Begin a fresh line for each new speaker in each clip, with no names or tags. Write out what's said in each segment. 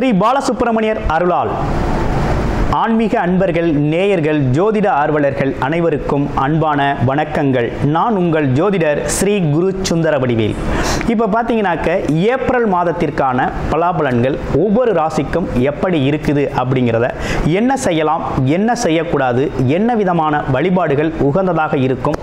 ஸ்ரீ பாலசுப்பிரமணியர் அருளால் ஆன்மீக அன்பர்கள், நேயர்கள், ஜோதிட ஆர்வலர்கள் அனைவருக்கும் அன்பான வணக்கங்கள். நான் உங்கள் ஜோதிடர் ஸ்ரீ குரு சுந்தரவடிவேல். இப்போ பார்த்தீங்கன்னாக்க ஏப்ரல் மாதத்திற்கான பலாபலன்கள் ஒவ்வொரு ராசிக்கும் எப்படி இருக்குது அப்படிங்கிறத, என்ன செய்யலாம், என்ன செய்யக்கூடாது, என்ன விதமான வழிபாடுகள் உகந்ததாக இருக்கும்,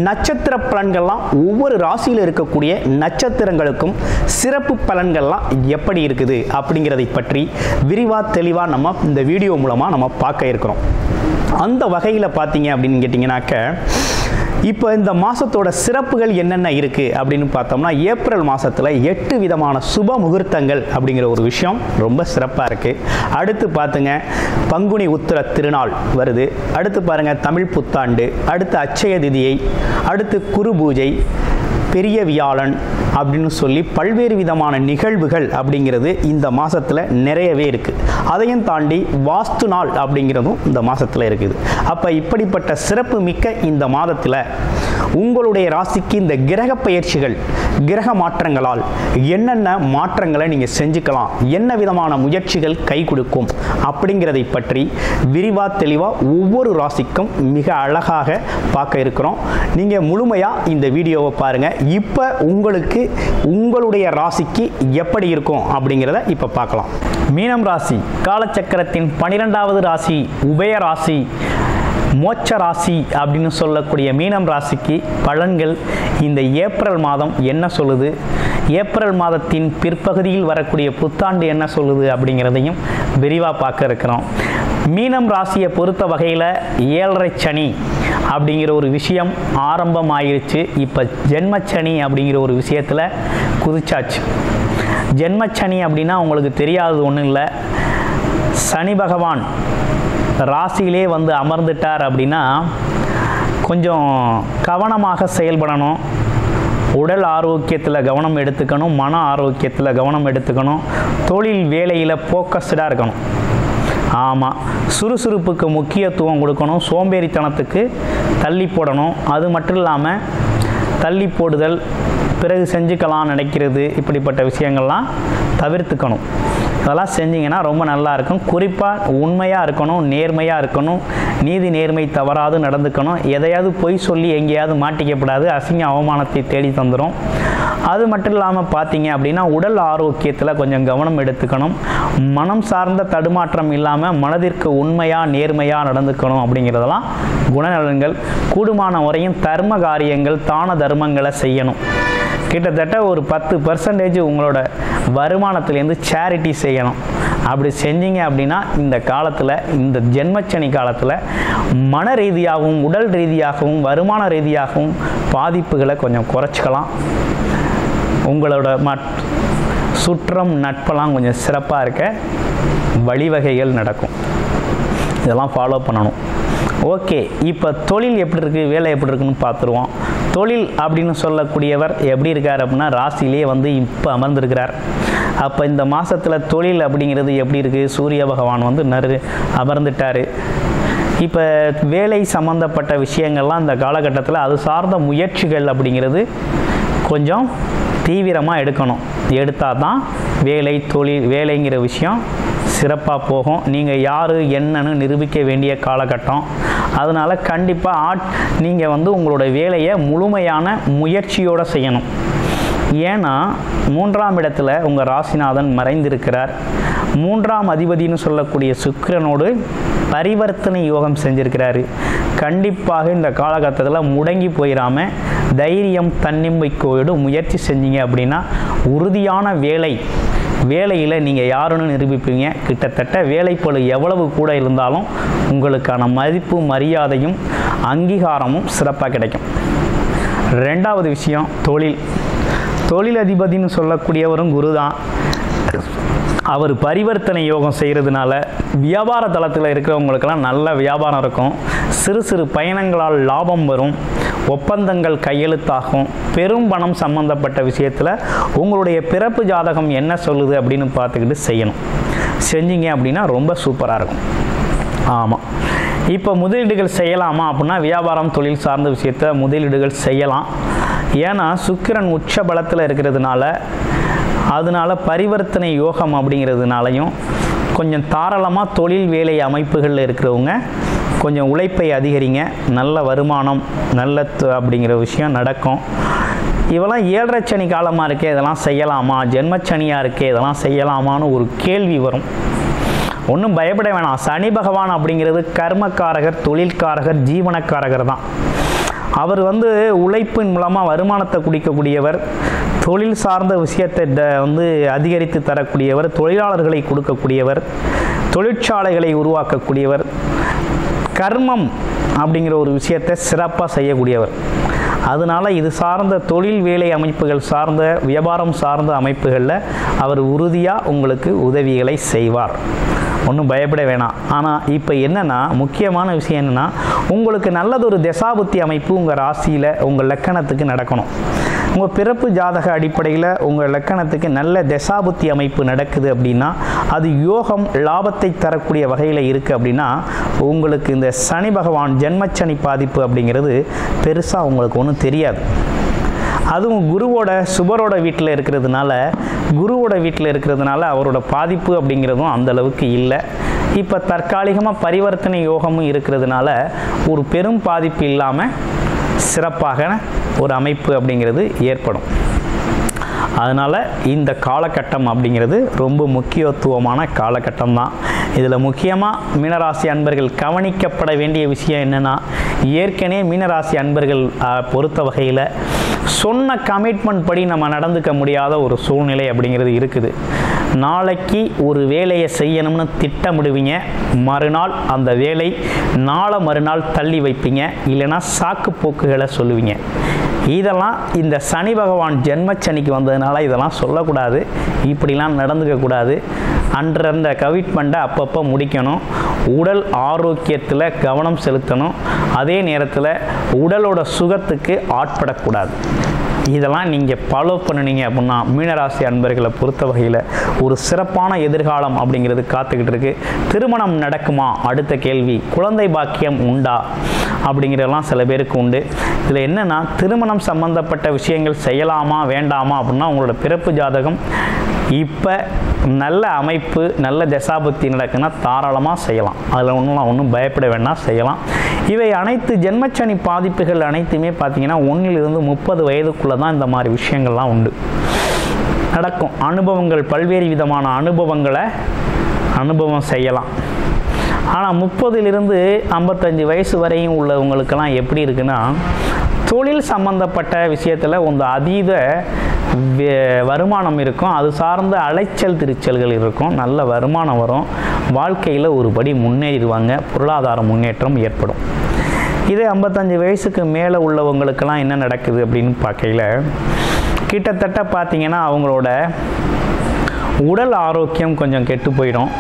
நட்சத்திர பலன்கள்லாம் ஒவ்வொரு ராசியில் இருக்கக்கூடிய நட்சத்திரங்களுக்கும் சிறப்பு பலன்கள்லாம் எப்படி இருக்குது அப்படிங்கிறதை பற்றி விரிவாக தெளிவாக நம்ம இந்த வீடியோ மூலமாக நம்ம பார்க்க இருக்கிறோம். அந்த வகையில் பார்த்தீங்க அப்படின்னு கேட்டிங்கனாக்க, இப்போ இந்த மாதத்தோட சிறப்புகள் என்னென்ன இருக்குது அப்படின்னு பார்த்தோம்னா, ஏப்ரல் மாதத்தில் 8 விதமான சுப முகூர்த்தங்கள் அப்படிங்கிற ஒரு விஷயம் ரொம்ப சிறப்பாக இருக்குது. அடுத்து பார்த்துங்க, பங்குனி உத்திர திருநாள் வருது. அடுத்து பாருங்கள், தமிழ் புத்தாண்டு, அடுத்து அட்சய திதியை, அடுத்து குரு பூஜை, பெரிய வியாழன் அப்படின்னு சொல்லி பல்வேறு விதமான நிகழ்வுகள் அப்படிங்கிறது இந்த மாதத்தில் நிறையவே இருக்குது. அதையும் தாண்டி வாஸ்து நாள் அப்படிங்கிறதும் இந்த மாதத்தில் இருக்குது. அப்போ இப்படிப்பட்ட சிறப்பு மிக்க இந்த மாதத்தில் உங்களுடைய ராசிக்கு இந்த கிரக பயிற்சிகள், கிரக மாற்றங்களால் என்னென்ன மாற்றங்களை நீங்கள் செஞ்சுக்கலாம், என்ன விதமான முயற்சிகள் கை கொடுக்கும் அப்படிங்கிறதை பற்றி விரிவாக தெளிவாக ஒவ்வொரு ராசிக்கும் மிக அழகாக பார்க்க இருக்கிறோம். நீங்கள் முழுமையாக இந்த வீடியோவை பாருங்கள். இப்போ உங்களுக்கு உங்களுடைய ராசிக்கு எப்படி இருக்கும் அப்படிங்கிறத இப்போ பார்க்கலாம். மீனம் ராசி காலச்சக்கரத்தின் 12வது ராசி, உபய ராசி, மோட்ச ராசி அப்படின்னு சொல்லக்கூடிய மீனம் ராசிக்கு பலன்கள் இந்த ஏப்ரல் மாதம் என்ன சொல்லுது, ஏப்ரல் மாதத்தின் பிற்பகுதியில் வரக்கூடிய புத்தாண்டு என்ன சொல்லுது அப்படிங்கிறதையும் விரிவாக பார்க்க இருக்கிறோம். மீனம் ராசியை பொறுத்த வகையில் 7.5 சனி அப்படிங்கிற ஒரு விஷயம் ஆரம்பமாயிருச்சு. இப்போ ஜென்மச்சனி அப்படிங்கிற ஒரு விஷயத்தில் குதிச்சாச்சு. ஜென்மச்சனி அப்படின்னா உங்களுக்கு தெரியாதது ஒன்றும் இல்லை. சனி பகவான் ராசியிலே வந்து அமர்ந்துட்டார் அப்படின்னா கொஞ்சம் கவனமாக செயல்படணும். உடல் ஆரோக்கியத்தில் கவனம் எடுத்துக்கணும், மன ஆரோக்கியத்தில் கவனம் எடுத்துக்கணும், தொழில் வேலையில் ஃபோக்கஸ்டாக இருக்கணும். ஆமாம், சுறுசுறுப்புக்கு முக்கியத்துவம் கொடுக்கணும், சோம்பேறித்தனத்துக்கு தள்ளி போடணும். அது மட்டும் இல்லாமல் தள்ளி போடுதல், பிறகு செஞ்சுக்கலாம் நினைக்கிறது, இப்படிப்பட்ட விஷயங்கள்லாம் தவிர்த்துக்கணும். அதெல்லாம் செஞ்சிங்கன்னா ரொம்ப நல்லா இருக்கும். குறிப்பாக உண்மையாக இருக்கணும், நேர்மையாக இருக்கணும், நீதி நேர்மை தவறாது நடந்துக்கணும். எதையாவது பொய் சொல்லி எங்கேயாவது மாட்டிக்கப்படாது, அசிங்க அவமானத்தை தேடி தந்துடும். அது மட்டும் இல்லாமல் பார்த்தீங்க அப்படின்னா உடல் ஆரோக்கியத்தில் கொஞ்சம் கவனம் எடுத்துக்கணும். மனம் சார்ந்த தடுமாற்றம் இல்லாமல் மனதிற்கு உண்மையாக நேர்மையாக நடந்துக்கணும். அப்படிங்கிறதெல்லாம் குணநலன்கள். கூடுமான வரையும் தர்ம காரியங்கள், தான தர்மங்களை செய்யணும். கிட்டத்தட்ட ஒரு 10% உங்களோட வருமானத்திலேருந்து சேரிட்டி செய்யணும். அப்படி செஞ்சீங்க அப்படின்னா இந்த காலத்தில், இந்த ஜென்மச்சனி காலத்தில் மன ரீதியாகவும் உடல் ரீதியாகவும் வருமான ரீதியாகவும் பாதிப்புகளை கொஞ்சம் குறைச்சிக்கலாம். உங்களோட சுற்றம் நட்பெல்லாம் கொஞ்சம் சிறப்பாக இருக்க வழிவகைகள் நடக்கும். இதெல்லாம் ஃபாலோ பண்ணணும். ஓகே, இப்போ தொழில் எப்படி இருக்குது, வேலை எப்படி இருக்குன்னு பார்த்துருவோம். தொழில் அப்படின்னு சொல்லக்கூடியவர் எப்படி இருக்கார் அப்படின்னா ராசியிலே வந்து இப்போ அமர்ந்திருக்கிறார். அப்போ இந்த மாதத்தில் தொழில் அப்படிங்கிறது எப்படி இருக்குது, சூரிய பகவான் வந்து அமர்ந்துட்டார். இப்போ வேலை சம்மந்தப்பட்ட விஷயங்கள்லாம் இந்த காலகட்டத்தில் அது சார்ந்த முயற்சிகள் அப்படிங்கிறது கொஞ்சம் தீவிரமாக எடுக்கணும். எடுத்தால் தான் வேலை, தொழில், வேலைங்கிற விஷயம் சிறப்பாக போகும். நீங்கள் யார் என்னன்னு நிரூபிக்க வேண்டிய காலகட்டம். அதனால் கண்டிப்பாக நீங்கள் வந்து உங்களோட வேலையை முழுமையான முயற்சியோடு செய்யணும். ஏன்னா 3ஆம் இடத்துல உங்கள் ராசிநாதன் மறைந்திருக்கிறார். 3ஆம் அதிபதினு சொல்லக்கூடிய சுக்கிரனோடு பரிவர்த்தனை யோகம் செஞ்சிருக்கிறாரு. கண்டிப்பாக இந்த காலகட்டத்தில் முடங்கி போயிடாமல் தைரியம், தன்னம்பிக்கையோடு முயற்சி செஞ்சீங்க அப்படின்னா உறுதியான வேலையில் நீங்கள் யாருன்னு நிரூபிப்பீங்க. கிட்டத்தட்ட வேலைப்பளு எவ்வளவு கூட இருந்தாலும் உங்களுக்கான மதிப்பு, மரியாதையும் அங்கீகாரமும் சிறப்பாக கிடைக்கும். 2வது விஷயம் தொழில் அதிபதினு சொல்லக்கூடியவரும் குரு தான். அவர் பரிவர்த்தனை யோகம் செய்கிறதுனால வியாபார தளத்தில் இருக்கிறவங்களுக்கெல்லாம் நல்ல வியாபாரம் இருக்கும். சிறு சிறு பயணங்களால் லாபம் வரும். ஒப்பந்தங்கள் கையெழுத்தாகும். பெரும் பணம் சம்பந்தப்பட்ட விஷயத்தில் உங்களுடைய பிறப்பு ஜாதகம் என்ன சொல்லுது அப்படின்னு பார்த்துக்கிட்டு செய்யணும். செஞ்சீங்க அப்படின்னா ரொம்ப சூப்பராக இருக்கும். ஆமாம், இப்போ முதலீடுகள் செய்யலாமா அப்படின்னா வியாபாரம், தொழில் சார்ந்த விஷயத்தை முதலீடுகள் செய்யலாம். ஏன்னா சுக்கிரன் உச்ச பலத்தில் இருக்கிறதுனால அதனால பரிவர்த்தனை யோகம் அப்படிங்கிறதுனாலையும் கொஞ்சம் தாராளமாக தொழில் வேலை அமைப்புகளில் இருக்கிறவங்க கொஞ்சம் உழைப்பை அதிகரிங்க, நல்ல வருமானம் நல்ல அப்படிங்கிற விஷயம் நடக்கும். இவெல்லாம் 7.5 சனி காலமாக இருக்கே, இதெல்லாம் செய்யலாமா, ஜென்மச்சனியாக இருக்கே, இதெல்லாம் செய்யலாமான்னு ஒரு கேள்வி வரும். ஒன்றும் பயப்பட வேணாம். சனி பகவான் அப்படிங்கிறது கர்மக்காரகர், தொழில்காரகர், ஜீவனக்காரகர் தான். அவர் உழைப்பின் மூலமாக வருமானத்தை குடிக்கக்கூடியவர், தொழில் சார்ந்த விஷயத்தை அதிகரித்து தரக்கூடியவர், தொழிலாளர்களை கொடுக்கக்கூடியவர், தொழிற்சாலைகளை உருவாக்கக்கூடியவர், கர்மம் அப்படிங்கிற ஒரு விஷயத்தை சிறப்பாக செய்யக்கூடியவர். அதனால் இது சார்ந்த தொழில் வேலை அமைப்புகள் சார்ந்த வியாபாரம் சார்ந்த அமைப்புகளில் அவர் உறுதியாக உங்களுக்கு உதவிகளை செய்வார். ஒன்றும் பயப்பட வேணாம். ஆனால் இப்போ என்னென்னா முக்கியமான விஷயம் என்னென்னா, உங்களுக்கு நல்லதொரு தசாபுத்தி அமைப்பு உங்கள் ராசியில் உங்கள் லக்கணத்துக்கு நடக்கணும். உங்கள் பிறப்பு ஜாதக அடிப்படையில் உங்கள் லக்கணத்துக்கு நல்ல தசாபுத்தி அமைப்பு நடக்குது அப்படின்னா, அது யோகம் லாபத்தை தரக்கூடிய வகையில் இருக்குது அப்படின்னா, உங்களுக்கு இந்த சனி பகவான் ஜென்மச்சனி பாதிப்பு அப்படிங்கிறது பெருசாக உங்களுக்கு ஒன்றும் தெரியாது. அதுவும் குருவோட சுபரோட வீட்டில் இருக்கிறதுனால அவரோட பாதிப்பு அப்படிங்கிறதும் அந்தளவுக்கு இல்லை. இப்போ தற்காலிகமாக பரிவர்த்தனை யோகமும் இருக்கிறதுனால ஒரு பெரும் பாதிப்பு இல்லாமல் சிறப்பாக ஒரு அமைப்பு அப்படிங்கிறது ஏற்படும். அதனால் இந்த காலகட்டம் அப்படிங்கிறது ரொம்ப முக்கியத்துவமான காலகட்டம் தான். இதில் முக்கியமாக மீனராசி அன்பர்கள் கவனிக்கப்பட வேண்டிய விஷயம் என்னென்னா, ஏற்கனவே மீனராசி அன்பர்கள் பொறுத்த வகையில் சொன்ன கமிட்மெண்ட் படி நம்ம நடந்துக்க முடியாத ஒரு சூழ்நிலை அப்படிங்கிறது இருக்குது. நாளைக்கு ஒரு வேலையை செய்யணும்னு திட்டமிடுவீங்க, மறுநாள் அந்த வேலை மறுநாள் தள்ளி வைப்பீங்க, இல்லைன்னா சாக்கு போக்குகளை சொல்லுவீங்க. இதெல்லாம் இந்த சனி பகவான் ஜென்மச்சனிக்கு வந்ததுனால இதெல்லாம் சொல்லக்கூடாது, இப்படிலாம் நடந்துக்கக்கூடாது. அன்றந்த கமிட்மெண்ட்டை அப்பப்போ முடிக்கணும். உடல் ஆரோக்கியத்தில் கவனம் செலுத்தணும். அதே நேரத்தில் உடலோட சுகத்துக்கு ஆட்படக்கூடாது. இதெல்லாம் நீங்கள் ஃபாலோ பண்ணினீங்க அப்படின்னா மீனராசி அன்பர்களை பொறுத்த வகையில் ஒரு சிறப்பான எதிர்காலம் அப்படிங்கிறது காத்துக்கிட்டு இருக்கு. திருமணம் நடக்குமா? அடுத்த கேள்வி. குழந்தை பாக்கியம் உண்டா அப்படிங்கிறதெல்லாம் சில பேருக்கு உண்டு. இதில் என்னென்னா, திருமணம் சம்பந்தப்பட்ட விஷயங்கள் செய்யலாமா வேண்டாமா அப்படின்னா உங்களோட பிறப்பு ஜாதகம் இப்போ நல்ல அமைப்பு நல்ல தசாபுத்தி நடக்குன்னா தாராளமாக செய்யலாம். அதில் ஒன்றும் பயப்பட வேண்டாம், செய்யலாம். இவை அனைத்து ஜென்மச்சனி பாதிப்புகள் அனைத்துமே பார்த்தீங்கன்னா 1 to 30 வயதுக்குள்ளே தான் இந்த மாதிரி விஷயங்கள்லாம் உண்டு நடக்கும். அனுபவங்கள் பல்வேறு விதமான அனுபவம் செய்யலாம். ஆனால் 30 to 55 வயசு வரையும் உள்ளவங்களுக்கெல்லாம் எப்படி இருக்குன்னா, தொழில் சம்பந்தப்பட்ட விஷயத்தில் அதீத வருமானம் இருக்கும். அது சார்ந்த அலைச்சல் திருச்சல்கள் இருக்கும். நல்ல வருமானம் வரும். வாழ்க்கையில் ஒரு படி முன்னேறிடுவாங்க. பொருளாதார முன்னேற்றம் ஏற்படும். இதே 55 வயசுக்கு மேலே உள்ளவங்களுக்கெல்லாம் என்ன நடக்குது அப்படின்னு பார்க்கையில், கிட்டத்தட்ட பார்த்திங்கன்னா அவங்களோட உடல் ஆரோக்கியம் கொஞ்சம் கெட்டு போயிடும்.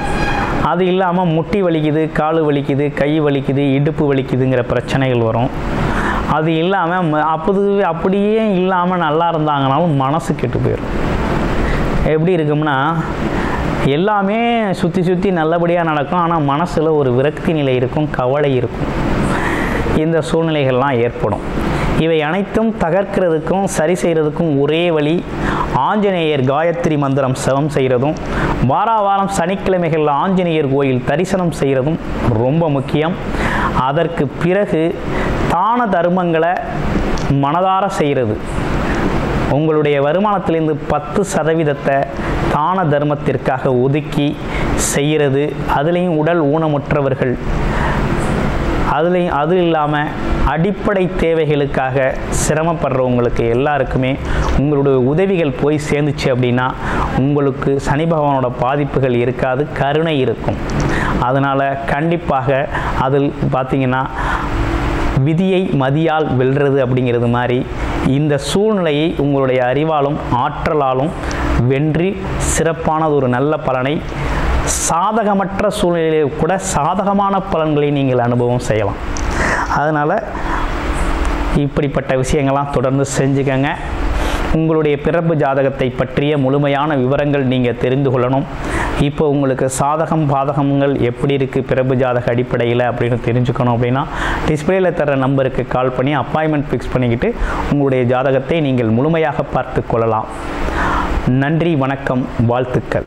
அது இல்லாமல் முட்டி வலிக்குது, கால் வலிக்குது, கை வலிக்குது, இடுப்பு வலிக்குதுங்கிற பிரச்சனைகள் வரும். அது இல்லாமல் அப்படியே இல்லாமல் நல்லா இருந்தாங்கனாலும் மனசு கெட்டு போயிடும். எப்படி இருக்கும்னா, எல்லாமே சுற்றி நல்லபடியாக நடக்கும், ஆனால் மனசில் ஒரு விரக்தி நிலை இருக்கும், கவலை இருக்கும். இந்த சூழ்நிலைகள்லாம் ஏற்படும். இவை அனைத்தும் தகர்க்கிறதுக்கும் சரி செய்கிறதுக்கும் ஒரே வழி, ஆஞ்சநேயர் காயத்ரி மந்திரம் சிவம் செய்கிறதும், வாரம் சனிக்கிழமைகளில் ஆஞ்சநேயர் கோயில் தரிசனம் செய்கிறதும் ரொம்ப முக்கியம். அதற்கு பிறகு தான தர்மங்களை மனதார செய்கிறது. உங்களுடைய வருமானத்திலிருந்து 10% தான தர்மத்திற்காக ஒதுக்கி செய்கிறது. அதுலேயும் உடல் ஊனமுற்றவர்கள், அது இல்லாமல் அடிப்படை தேவைகளுக்காக சிரமப்படுறவங்களுக்கு எல்லாருக்குமே உங்களுடைய உதவிகள் போய் சேர்ந்துச்சு அப்படின்னா உங்களுக்கு சனி பகவானோட பாதிப்புகள் இருக்காது, கருணை இருக்கும். அதனால் கண்டிப்பாக அதில் பார்த்திங்கன்னா விதியை மதியால் வெல்றது அப்படிங்கிறது மாதிரி இந்த சூழ்நிலையை உங்களுடைய அறிவாலும் ஆற்றலாலும் வென்றி சிறப்பானது ஒரு நல்ல பலனை, சாதகமற்ற சூழ்நிலையிலே கூட சாதகமான பலன்களை நீங்கள் அனுபவம் செய்யலாம். அதனால் இப்படிப்பட்ட விஷயங்கள்லாம் தொடர்ந்து செஞ்சுக்கங்க. உங்களுடைய பிறப்பு ஜாதகத்தை பற்றிய முழுமையான விவரங்கள் நீங்கள் தெரிந்து கொள்ளணும். இப்போ உங்களுக்கு சாதகம் பாதகங்கள் எப்படி இருக்குது பிறப்பு ஜாதக அடிப்படையில் அப்படின்னு தெரிஞ்சுக்கணும் அப்படின்னா டிஸ்பிளேயில் தர நம்பருக்கு கால் பண்ணி அப்பாயின்மெண்ட் ஃபிக்ஸ் பண்ணிக்கிட்டு உங்களுடைய ஜாதகத்தை நீங்கள் முழுமையாக பார்த்து கொள்ளலாம். நன்றி, வணக்கம், வாழ்த்துக்கள்.